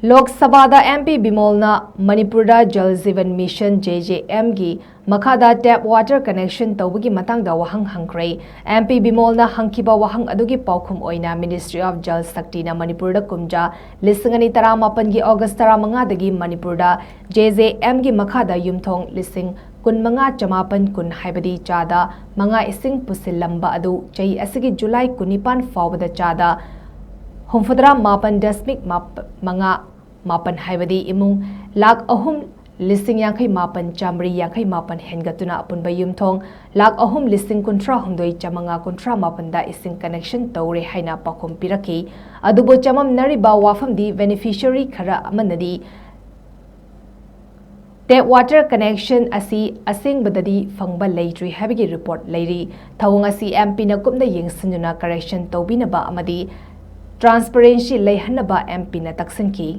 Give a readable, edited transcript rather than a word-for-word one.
Lok Sabha MP Bimolna Manipurda Jal Jeevan Mission JJM gi Makhada tap water connection Toubagi Matangda Wahang Hangkhre MP Bimolna hangkiba wahang adugi paukhum oina Ministry of Jal Shakti na Manipurda kumja lisingani taramapan gi August taramanga dagi Manipurda JJM gi Makhada yumthong lising kun manga chamapan kun haibadi chada manga ising pusil lamba adu chai asigi July kunipan fawada chada Humfudra mapan dasmik manga mapan haibadi imung lak ahum lising yangkai mapan chamri yangkai mapan hengatuna apun bayum thong lak ahum lising kontra humdoi chamanga kontra mapan da ising connection tawre haina pakum piraki adubo chamam nariba wafam di beneficiary khara amanadi tap water connection asi asing badadi fangba leitri habigi report leiri thawung asi MP na kumna yengsinuna correction tawbinaba amadi transparency leihanaba MP na taksanki